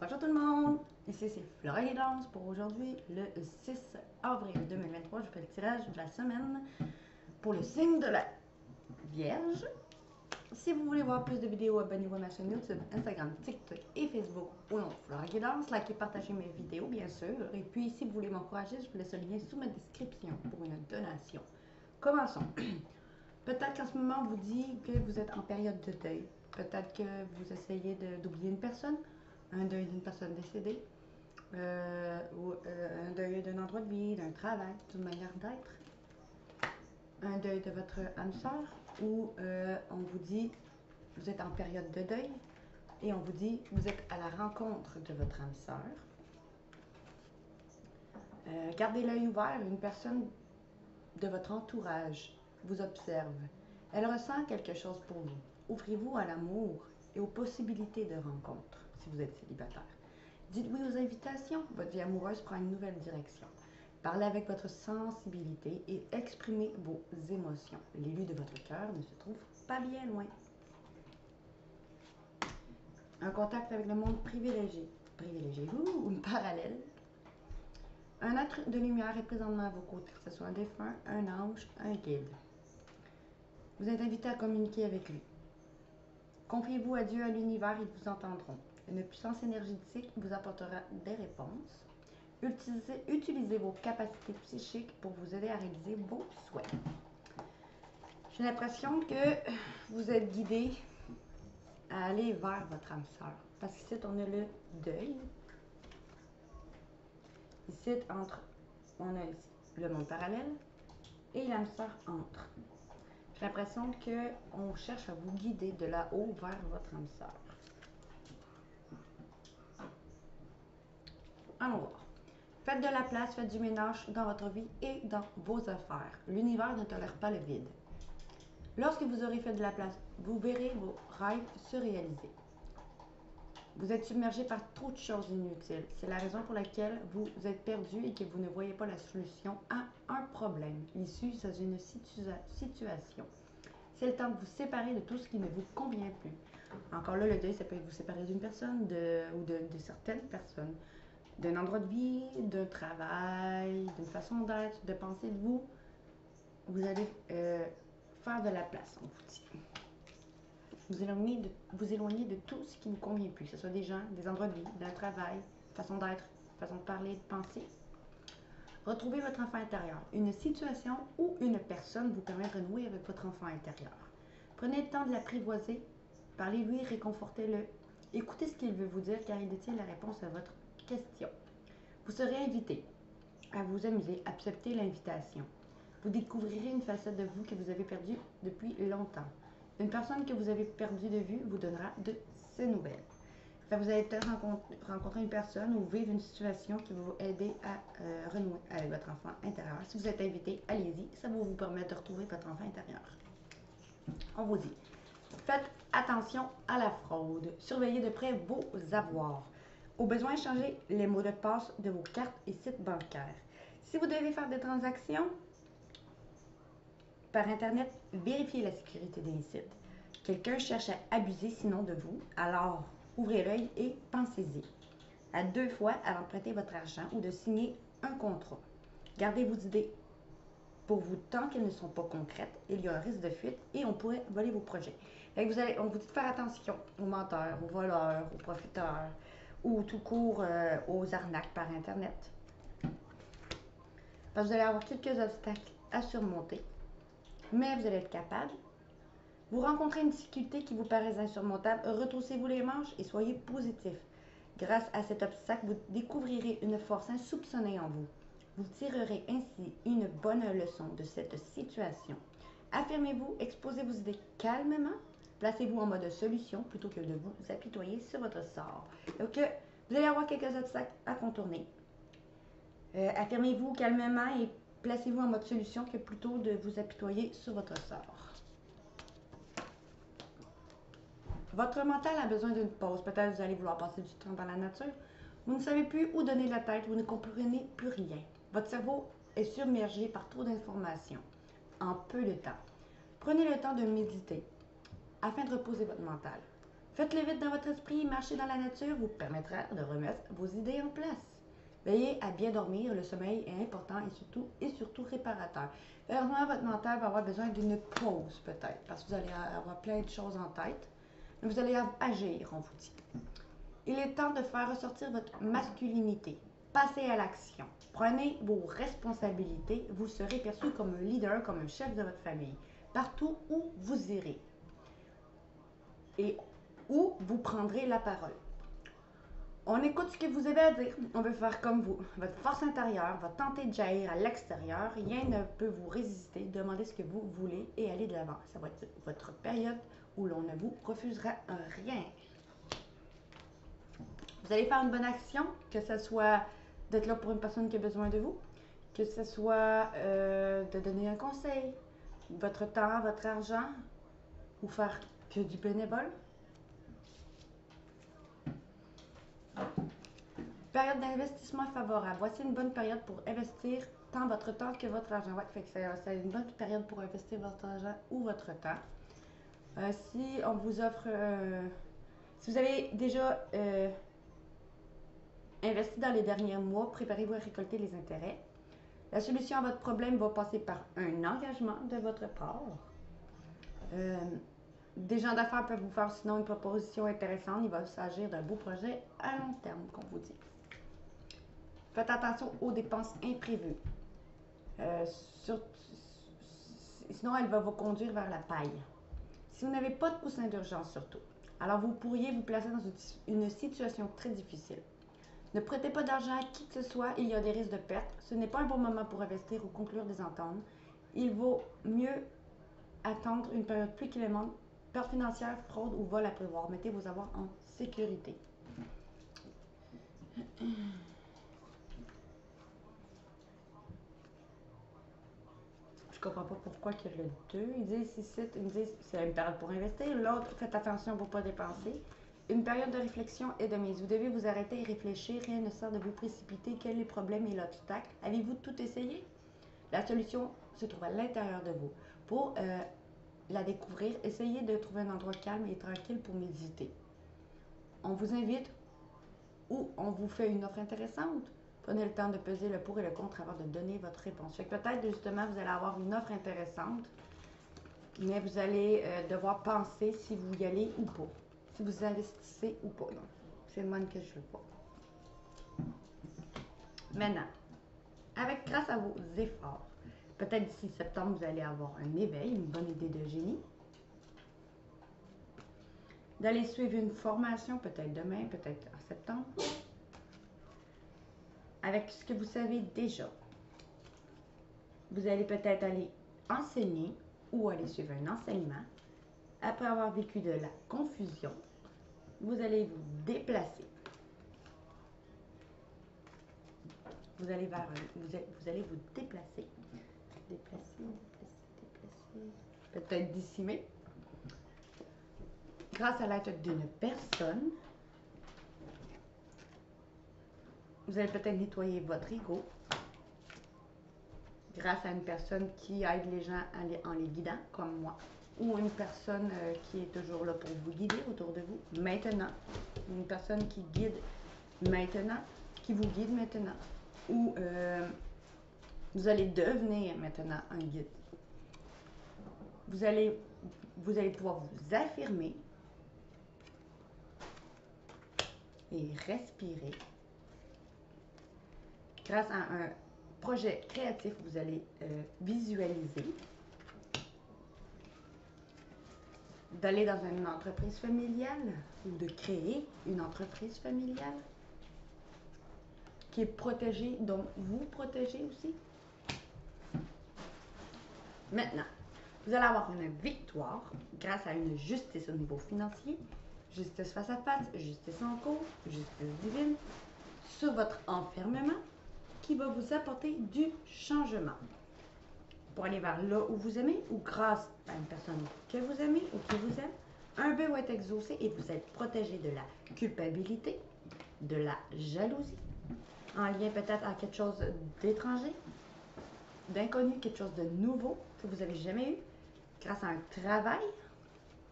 Bonjour tout le monde, ici c'est Flora Guidance pour aujourd'hui, le 6 avril 2023. Je fais le tirage de la semaine pour le signe de la Vierge. Si vous voulez voir plus de vidéos, abonnez-vous à ma chaîne YouTube, Instagram, TikTok et Facebook au nom de Flora Guidance. Likez, partagez mes vidéos bien sûr. Et puis si vous voulez m'encourager, je vous laisse le lien sous ma description pour une donation. Commençons. Peut-être qu'en ce moment on vous dit que vous êtes en période de deuil. Peut-être que vous essayez d'oublier une personne, un deuil d'une personne décédée, ou un deuil d'un endroit de vie, d'un travail, d'une manière d'être, un deuil de votre âme sœur, ou on vous dit vous êtes en période de deuil et on vous dit vous êtes à la rencontre de votre âme sœur. Gardez l'œil ouvert, une personne de votre entourage vous observe. Elle ressent quelque chose pour vous. Ouvrez-vous à l'amour et aux possibilités de rencontre si vous êtes célibataire. Dites oui aux invitations, votre vie amoureuse prend une nouvelle direction. Parlez avec votre sensibilité et exprimez vos émotions. L'élu de votre cœur ne se trouve pas bien loin. Un contact avec le monde privilégié. Privilégiez-vous ou parallèle. Un être de lumière est présentement à vos côtés, que ce soit un défunt, un ange, un guide. Vous êtes invité à communiquer avec lui. Confiez-vous à Dieu, à l'univers, ils vous entendront. Une puissance énergétique vous apportera des réponses. Utilisez vos capacités psychiques pour vous aider à réaliser vos souhaits. J'ai l'impression que vous êtes guidé à aller vers votre âme sœur. Parce qu'ici, on a le deuil. Ici, on a ici le monde parallèle et l'âme sœur entre. J'ai l'impression qu'on cherche à vous guider de là-haut vers votre âme sœur. Allons voir. Faites de la place, faites du ménage dans votre vie et dans vos affaires. L'univers ne tolère pas le vide. Lorsque vous aurez fait de la place, vous verrez vos rêves se réaliser. Vous êtes submergé par trop de choses inutiles. C'est la raison pour laquelle vous êtes perdu et que vous ne voyez pas la solution à un problème. L'issue, c'est une situation. C'est le temps de vous séparer de tout ce qui ne vous convient plus. Encore là, le deuil, ça peut être vous séparer d'une personne ou de certaines personnes, d'un endroit de vie, d'un travail, d'une façon d'être, de penser de vous. Vous allez faire de la place, on vous dit. Vous éloigner de tout ce qui ne vous convient plus, que ce soit des gens, des endroits de vie, d'un travail, façon d'être, façon de parler, de penser. Retrouvez votre enfant intérieur. Une situation ou une personne vous permet de renouer avec votre enfant intérieur. Prenez le temps de l'apprivoiser, parlez-lui, réconfortez-le. Écoutez ce qu'il veut vous dire car il détient la réponse à votre question. Vous serez invité à vous amuser, acceptez l'invitation. Vous découvrirez une facette de vous que vous avez perdue depuis longtemps. Une personne que vous avez perdue de vue vous donnera de ses nouvelles. Enfin, vous allez peut-être rencontrer une personne ou vivre une situation qui va vous aider à renouer avec votre enfant intérieur. Si vous êtes invité, allez-y, ça va vous permettre de retrouver votre enfant intérieur. On vous dit, faites attention à la fraude. Surveillez de près vos avoirs. Au besoin, changez les mots de passe de vos cartes et sites bancaires. Si vous devez faire des transactions par Internet, vérifiez la sécurité des sites. Quelqu'un cherche à abuser sinon de vous, alors ouvrez l'œil et pensez-y. À 2 fois avant de prêter votre argent ou de signer un contrat. Gardez vos idées pour vous tant qu'elles ne sont pas concrètes. Il y a un risque de fuite et on pourrait voler vos projets. On vous dit de faire attention aux menteurs, aux voleurs, aux profiteurs ou tout court aux arnaques par Internet. Parce que vous allez avoir quelques obstacles à surmonter, mais vous allez être capable. Vous rencontrez une difficulté qui vous paraît insurmontable, retroussez-vous les manches et soyez positif. Grâce à cet obstacle, vous découvrirez une force insoupçonnée en vous. Vous tirerez ainsi une bonne leçon de cette situation. Affirmez-vous, exposez vos idées calmement, placez-vous en mode solution plutôt que de vous apitoyer sur votre sort. Donc, vous allez avoir quelques obstacles à contourner. Affirmez-vous calmement et placez-vous en mode solution que plutôt de vous apitoyer sur votre sort. Votre mental a besoin d'une pause. Peut-être que vous allez vouloir passer du temps dans la nature. Vous ne savez plus où donner la tête, vous ne comprenez plus rien. Votre cerveau est submergé par trop d'informations en peu de temps. Prenez le temps de méditer afin de reposer votre mental. Faites-le vite dans votre esprit et marcher dans la nature vous permettra de remettre vos idées en place. Veillez à bien dormir, le sommeil est important et surtout réparateur. Vraiment, votre mental va avoir besoin d'une pause peut-être, parce que vous allez avoir plein de choses en tête, mais vous allez agir, on vous dit. Il est temps de faire ressortir votre masculinité. Passez à l'action. Prenez vos responsabilités. Vous serez perçu comme un leader, comme un chef de votre famille, partout où vous irez et où vous prendrez la parole. On écoute ce que vous avez à dire. On veut faire comme vous. Votre force intérieure va tenter de jaillir à l'extérieur. Rien ne peut vous résister. Demandez ce que vous voulez et allez de l'avant. Ça va être votre période où l'on ne vous refusera rien. Vous allez faire une bonne action, que ce soit d'être là pour une personne qui a besoin de vous, que ce soit de donner un conseil, votre temps, votre argent, ou faire que du bénévole. Période d'investissement favorable. Voici une bonne période pour investir tant votre temps que votre argent. Ouais, fait que c'est une bonne période pour investir votre argent ou votre temps. Si on vous offre... si vous avez déjà investi dans les derniers mois, préparez-vous à récolter les intérêts. La solution à votre problème va passer par un engagement de votre part. Des gens d'affaires peuvent vous faire sinon une proposition intéressante. Il va s'agir d'un beau projet à long terme, comme vous dit. Faites attention aux dépenses imprévues. Sinon, elle va vous conduire vers la paille. Si vous n'avez pas de coussin d'urgence surtout, alors vous pourriez vous placer dans une situation très difficile. Ne prêtez pas d'argent à qui que ce soit, il y a des risques de perte. Ce n'est pas un bon moment pour investir ou conclure des ententes. Il vaut mieux attendre une période plus clémente. Perte financière, fraude ou vol à prévoir. Mettez vos avoirs en sécurité. Je comprends pas pourquoi il y a le 2. Ils disent ici, c'est une période pour investir. L'autre, faites attention pour ne pas dépenser. Une période de réflexion et de mise. Vous devez vous arrêter et réfléchir. Rien ne sert de vous précipiter. Quel est le problème et l'obstacle? Avez-vous tout essayé? La solution se trouve à l'intérieur de vous. Pour la découvrir, essayez de trouver un endroit calme et tranquille pour méditer. On vous invite ou on vous fait une offre intéressante. Prenez le temps de peser le pour et le contre avant de donner votre réponse. Fait que peut-être justement vous allez avoir une offre intéressante, mais vous allez devoir penser si vous y allez ou pas. Si vous investissez ou pas. C'est le monde que je veux pas. Maintenant, grâce à vos efforts, peut-être d'ici septembre, vous allez avoir un éveil, une bonne idée de génie. D'aller suivre une formation, peut-être demain, peut-être en septembre. Avec ce que vous savez déjà, vous allez peut-être aller enseigner ou aller suivre un enseignement. Après avoir vécu de la confusion, vous allez vous déplacer. Vous allez vous déplacer. Déplacer. Peut-être décimer. Grâce à l'aide d'une personne, vous allez peut-être nettoyer votre ego. Grâce à une personne qui aide les gens en les guidant, comme moi. Ou une personne qui est toujours là pour vous guider autour de vous, maintenant. Une personne qui guide maintenant, qui vous guide maintenant. Ou vous allez devenir maintenant un guide. Vous allez pouvoir vous affirmer et respirer. Grâce à un projet créatif, vous allez visualiser d'aller dans une entreprise familiale ou de créer une entreprise familiale qui est protégée, dont vous protégez aussi. Maintenant, vous allez avoir une victoire grâce à une justice au niveau financier, justice face à face, justice en cours, justice divine, sur votre enfermement qui va vous apporter du changement. Pour aller vers là où vous aimez ou grâce à une personne que vous aimez ou qui vous aime, un but va être exaucé et vous êtes protégé de la culpabilité, de la jalousie, en lien peut-être à quelque chose d'étranger, d'inconnu, quelque chose de nouveau que vous n'avez jamais eu, grâce à un travail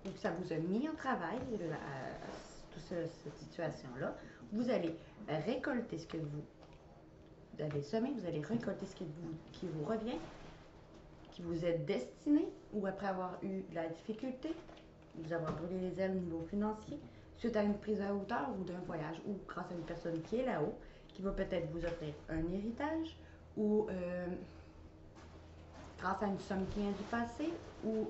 ou que ça vous a mis en travail, toute cette situation-là, vous allez récolter ce que vous avez semé, vous allez récolter ce qui vous revient, qui vous est destiné, ou après avoir eu de la difficulté, vous avoir brûlé les ailes au niveau financier, suite à une prise à hauteur ou d'un voyage, ou grâce à une personne qui est là-haut, qui va peut-être vous offrir un héritage, ou grâce à une somme qui vient du passé, ou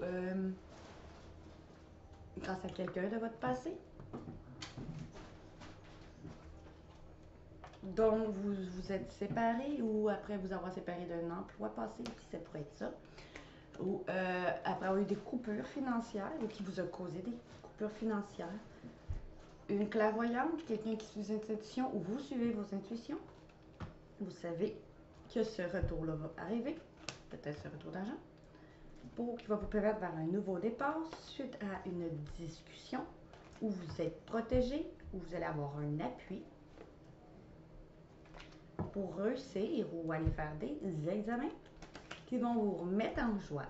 grâce à quelqu'un de votre passé. Donc, vous vous êtes séparés, ou après vous avoir séparé d'un emploi passé, puis ça pourrait être ça. Ou après avoir eu des coupures financières, ou qui vous a causé des coupures financières. Une clairvoyante, quelqu'un qui suit vos intuitions, ou vous suivez vos intuitions. Vous savez que ce retour-là va arriver, peut-être ce retour d'argent, qui va vous permettre vers un nouveau départ suite à une discussion où vous êtes protégé, où vous allez avoir un appui pour réussir ou aller faire des examens qui vont vous remettre en joie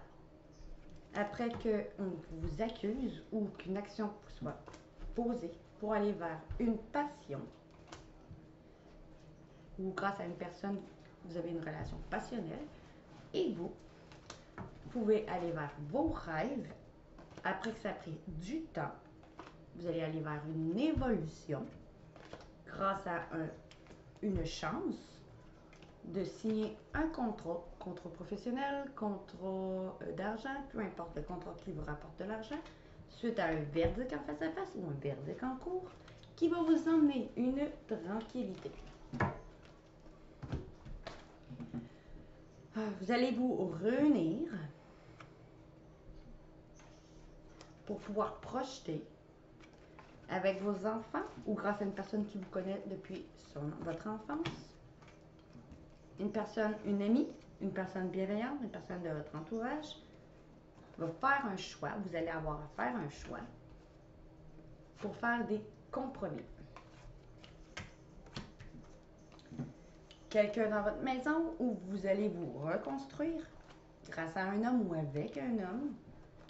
après qu'on vous accuse ou qu'une action soit posée pour aller vers une passion ou grâce à une personne, vous avez une relation passionnelle et vous pouvez aller vers vos rêves après que ça a pris du temps. Vous allez aller vers une évolution grâce à une chance de signer un contrat professionnel, contrat d'argent, peu importe le contrat qui vous rapporte de l'argent, suite à un verdict en face à face ou un verdict en cours, qui va vous emmener une tranquillité. Vous allez vous réunir pour pouvoir projeter avec vos enfants ou grâce à une personne qui vous connaît depuis votre enfance. Une personne, une amie, une personne bienveillante, une personne de votre entourage va faire un choix. Vous allez avoir à faire un choix pour faire des compromis. Quelqu'un dans votre maison où vous allez vous reconstruire grâce à un homme ou avec un homme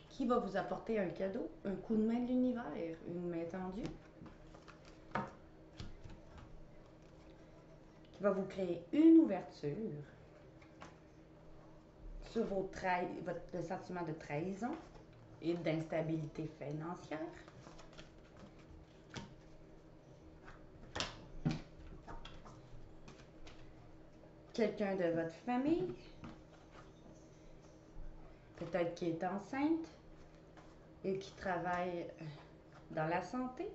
qui va vous apporter un cadeau, un coup de main de l'univers, une main tendue, qui va vous créer une ouverture sur le sentiment de trahison et d'instabilité financière. Quelqu'un de votre famille, peut-être qui est enceinte et qui travaille dans la santé,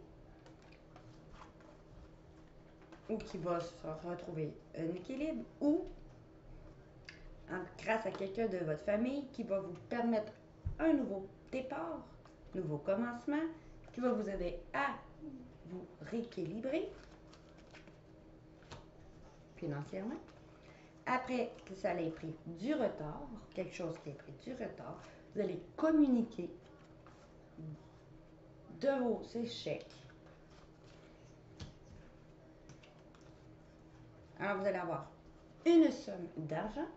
ou qui va se retrouver un équilibre, ou grâce à quelqu'un de votre famille qui va vous permettre un nouveau départ, nouveau commencement, qui va vous aider à vous rééquilibrer financièrement. Après que ça ait pris du retard, quelque chose qui a pris du retard, vous allez communiquer de vos échecs. Alors, vous allez avoir une somme d'argent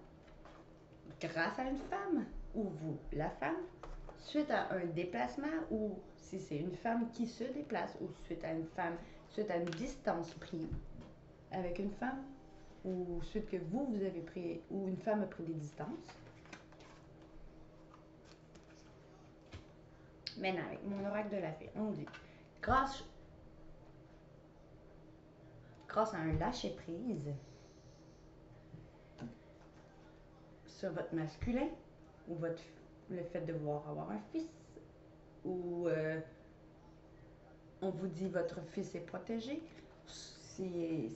grâce à une femme, ou vous, la femme, suite à un déplacement, ou si c'est une femme qui se déplace, ou suite à une distance prise avec une femme, ou suite que vous avez pris, ou une femme a pris des distances. Maintenant, avec mon oracle de la fée, on dit, grâce à un lâcher-prise sur votre masculin, ou le fait de vouloir avoir un fils, ou on vous dit votre fils est protégé. Si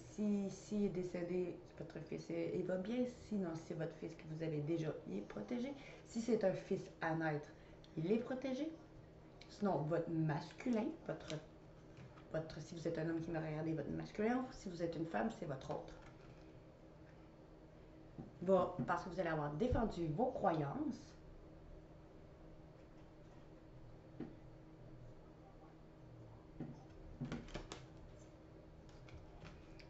est décédé, votre fils il va bien. Sinon, si c'est votre fils que vous avez déjà, il est protégé. Si c'est un fils à naître, il est protégé. Sinon, votre masculin, si vous êtes un homme qui m'a regardé, votre masculin, si vous êtes une femme, c'est votre autre. Parce que vous allez avoir défendu vos croyances.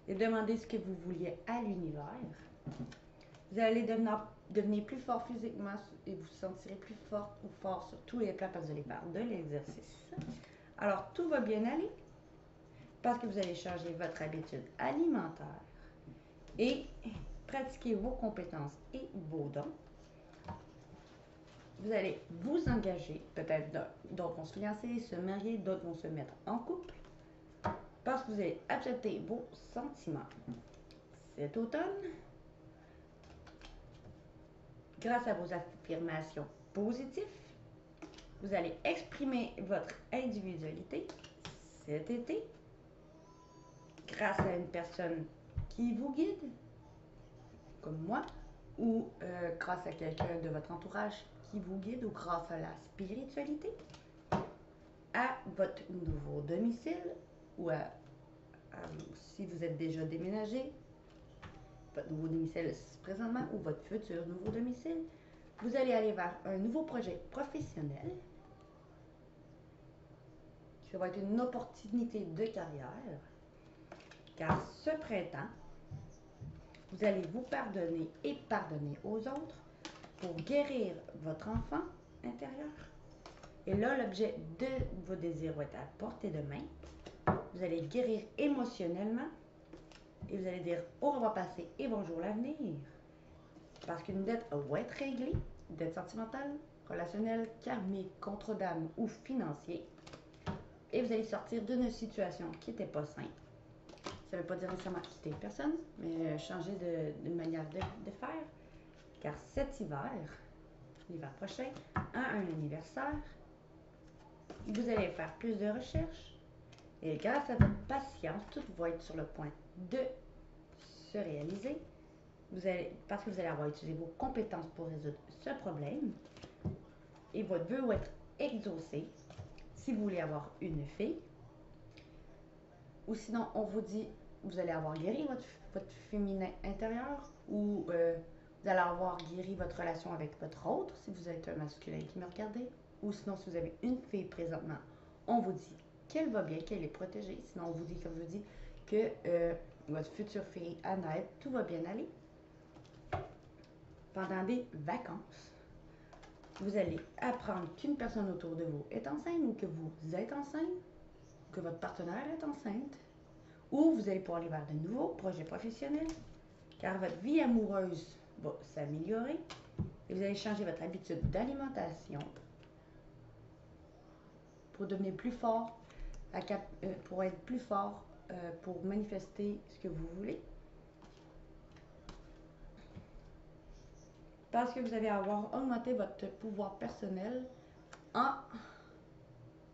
Et demandez ce que vous vouliez à l'univers. Vous allez devenir plus fort physiquement et vous vous sentirez plus fort ou fort sur tous les plans parce que vous allez faire de l'exercice. Alors, tout va bien aller parce que vous allez changer votre habitude alimentaire et pratiquer vos compétences et vos dons. Vous allez vous engager, peut-être d'autres vont se fiancer, se marier, d'autres vont se mettre en couple, parce que vous allez accepter vos sentiments. Cet automne, grâce à vos affirmations positives, vous allez exprimer votre individualité. Cet été, grâce à une personne qui vous guide, comme moi, ou grâce à quelqu'un de votre entourage qui vous guide, ou grâce à la spiritualité, à votre nouveau domicile, ou si vous êtes déjà déménagé, votre nouveau domicile présentement, ou votre futur nouveau domicile, vous allez aller vers un nouveau projet professionnel. Ça va être une opportunité de carrière, car ce printemps, vous allez vous pardonner et pardonner aux autres pour guérir votre enfant intérieur. Et là, l'objet de vos désirs va être à portée de main. Vous allez guérir émotionnellement et vous allez dire au revoir passé et bonjour l'avenir. Parce qu'une dette va être réglée, dette sentimentale, relationnelle, karmique, contre dame ou financier. Et vous allez sortir d'une situation qui n'était pas saine. Ça ne veut pas dire nécessairement quitter une personne, mais changer de manière de faire. Car cet hiver, l'hiver prochain, à un anniversaire, vous allez faire plus de recherches. Et grâce à votre patience, tout va être sur le point de se réaliser. Parce que vous allez avoir utilisé vos compétences pour résoudre ce problème. Et votre vœu va être exaucé si vous voulez avoir une fille. Ou sinon, on vous dit, vous allez avoir guéri votre féminin intérieur, ou vous allez avoir guéri votre relation avec votre autre, si vous êtes un masculin qui me regardez. Ou sinon, si vous avez une fille présentement, on vous dit qu'elle va bien, qu'elle est protégée. Sinon, on vous dit, comme je vous dis, que votre future fille à naître, tout va bien aller. Pendant des vacances, vous allez apprendre qu'une personne autour de vous est enceinte, ou que vous êtes enceinte, que votre partenaire est enceinte, ou vous allez pouvoir aller vers de nouveaux projets professionnels, car votre vie amoureuse va s'améliorer et vous allez changer votre habitude d'alimentation pour devenir plus fort, pour être plus fort, pour manifester ce que vous voulez. Parce que vous allez avoir augmenté votre pouvoir personnel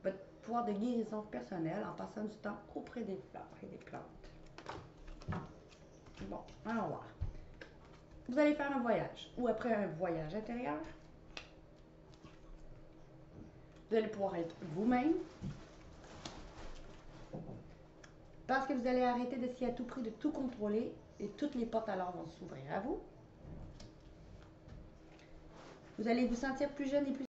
votre pouvoir de guérison personnelle en passant du temps auprès des fleurs et des plantes. Bon, allons voir. Vous allez faire un voyage, ou après un voyage intérieur, vous allez pouvoir être vous-même, parce que vous allez arrêter d'essayer à tout prix de tout contrôler et toutes les portes alors vont s'ouvrir à vous. Vous allez vous sentir plus jeune et plus